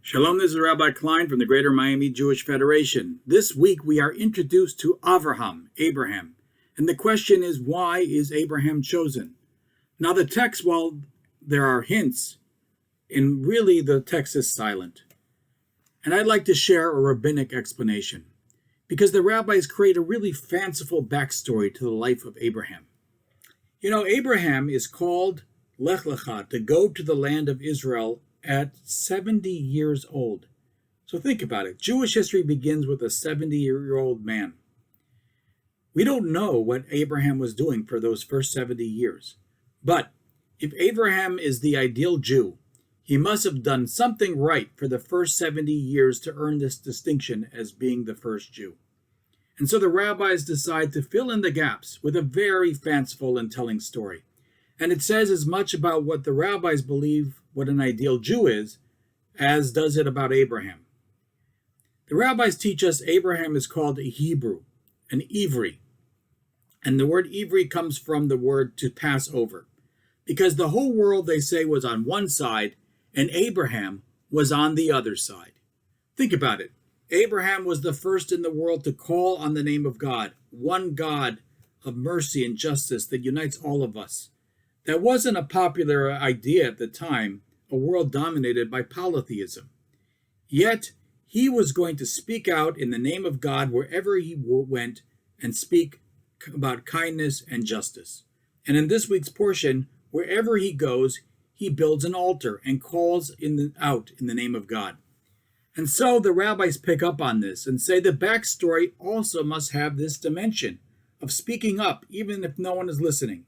Shalom, this is Rabbi Klein from the Greater Miami Jewish Federation. This week we are introduced to Abraham. And the question is, why is Abraham chosen? Now the text, while there are hints, really the text is silent. And I'd like to share a rabbinic explanation, because the rabbis create a really fanciful backstory to the life of Abraham. You know, Abraham is called Lecha to go to the land of Israel at 70 years old. So think about it. Jewish history begins with a 70-year-old man. We don't know what Abraham was doing for those first 70 years. But if Abraham is the ideal Jew, he must have done something right for the first 70 years to earn this distinction as being the first Jew. And so the rabbis decide to fill in the gaps with a very fanciful and telling story. And it says as much about what the rabbis believe what an ideal Jew is, as does it about Abraham. The rabbis teach us Abraham is called a Hebrew, an Ivri. And the word Ivri comes from the word to pass over, because the whole world, they say, was on one side, and Abraham was on the other side. Think about it. Abraham was the first in the world to call on the name of God, one God of mercy and justice that unites all of us. That wasn't a popular idea at the time, a world dominated by polytheism. Yet, he was going to speak out in the name of God wherever he went and speak about kindness and justice. And in this week's portion, wherever he goes, he builds an altar and calls out in the name of God. And so the rabbis pick up on this and say the backstory also must have this dimension of speaking up even if no one is listening.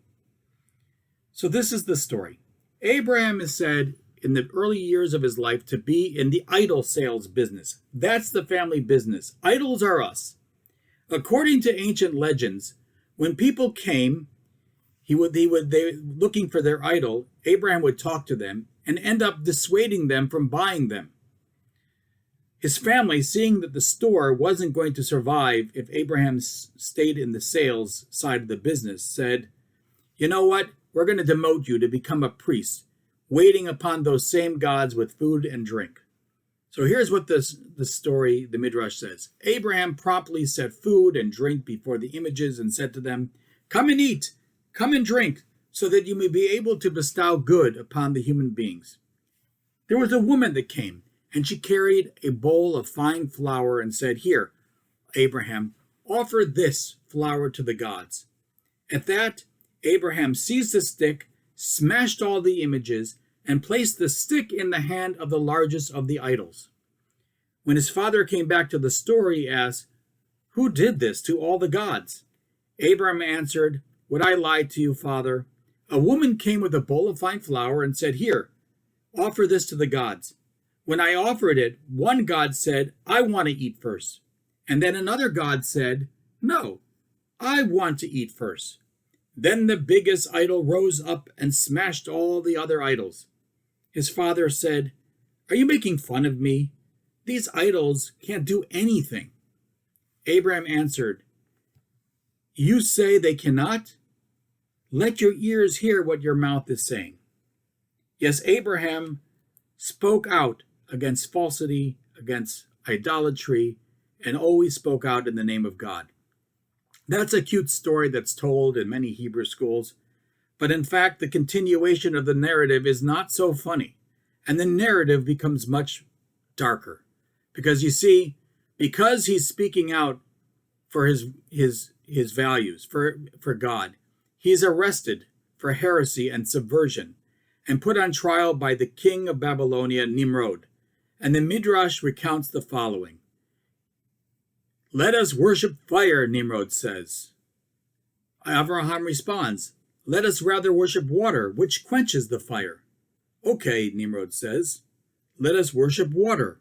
So this is the story. Abraham is said in the early years of his life to be in the idol sales business. That's the family business. Idols are us. According to ancient legends, when people came, they looking for their idol, Abraham would talk to them and end up dissuading them from buying them. His family, seeing that the store wasn't going to survive if Abraham stayed in the sales side of the business, said, "You know what? We're going to demote you to become a priest, waiting upon those same gods with food and drink." So here's what the story, the Midrash says. Abraham promptly set food and drink before the images and said to them, "Come and eat, come and drink, so that you may be able to bestow good upon the human beings." There was a woman that came, and she carried a bowl of fine flour and said, "Here, Abraham, offer this flour to the gods." At that, Abraham seized a stick, smashed all the images, and placed the stick in the hand of the largest of the idols. When his father came back to the story, he asked, "Who did this to all the gods?" Abraham answered, "Would I lie to you, father? A woman came with a bowl of fine flour and said, 'Here, offer this to the gods.' When I offered it, one god said, 'I want to eat first.' And then another god said, 'No, I want to eat first.' Then the biggest idol rose up and smashed all the other idols." His father said, "Are you making fun of me? These idols can't do anything." Abraham answered, "You say they cannot? Let your ears hear what your mouth is saying." Yes, Abraham spoke out against falsity, against idolatry, and always spoke out in the name of God. That's a cute story that's told in many Hebrew schools, but in fact, the continuation of the narrative is not so funny, and the narrative becomes much darker. Because you see, because he's speaking out for his values, for God, he's arrested for heresy and subversion, and put on trial by the king of Babylonia, Nimrod. And the Midrash recounts the following. "Let us worship fire," Nimrod says. Abraham responds, "Let us rather worship water, which quenches the fire." "Okay," Nimrod says, "let us worship water."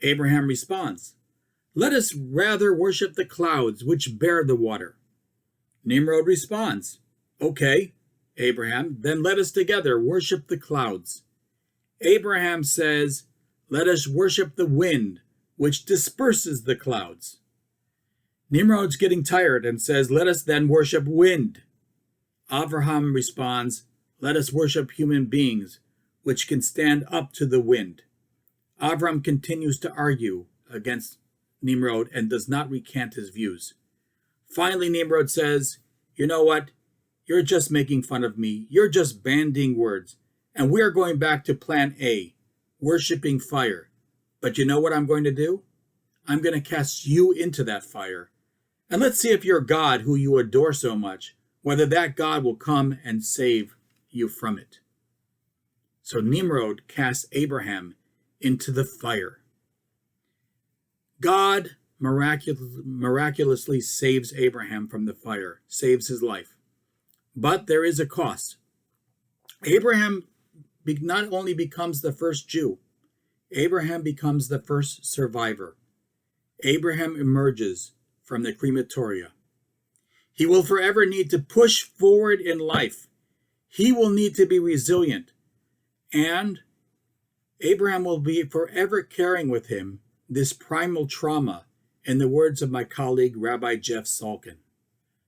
Abraham responds, "Let us rather worship the clouds, which bear the water." Nimrod responds, "Okay, Abraham, then let us together worship the clouds." Abraham says, "Let us worship the wind, which disperses the clouds." Nimrod's getting tired and says, "Let us then worship wind." Abraham responds, "Let us worship human beings, which can stand up to the wind." Avram continues to argue against Nimrod and does not recant his views. Finally, Nimrod says, "You know what? You're just making fun of me. You're just bandying words. And we're going back to plan A, worshiping fire. But you know what I'm going to do? I'm going to cast you into that fire. And let's see if your God, who you adore so much, whether that God will come and save you from it." So Nimrod casts Abraham into the fire. God miraculously saves Abraham from the fire, saves his life. But there is a cost. Abraham not only becomes the first Jew, Abraham becomes the first survivor. Abraham emerges from the crematoria. He will forever need to push forward in life. He will need to be resilient. And Abraham will be forever carrying with him this primal trauma, in the words of my colleague, Rabbi Jeff Salkin.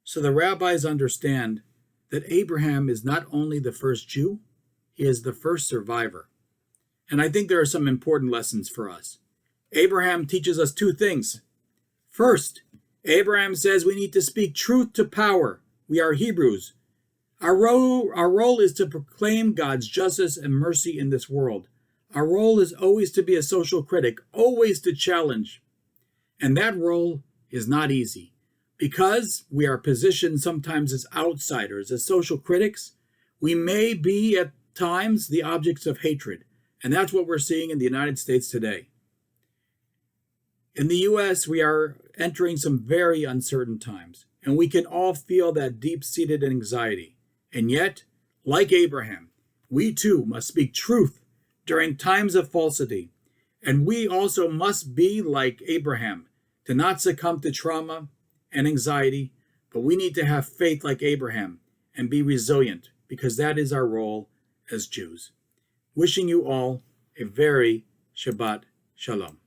So the rabbis understand that Abraham is not only the first Jew, he is the first survivor. And I think there are some important lessons for us. Abraham teaches us two things. First, Abraham says we need to speak truth to power. We are Hebrews. Our role is to proclaim God's justice and mercy in this world. Our role is always to be a social critic, always to challenge. And that role is not easy because we are positioned sometimes as outsiders, as social critics. We may be at times the objects of hatred. And that's what we're seeing in the United States today. In the U.S., we are entering some very uncertain times, and we can all feel that deep-seated anxiety. And yet, like Abraham, we too must speak truth during times of falsity. And we also must be like Abraham, to not succumb to trauma and anxiety, but we need to have faith like Abraham and be resilient, because that is our role as Jews. Wishing you all a very Shabbat Shalom.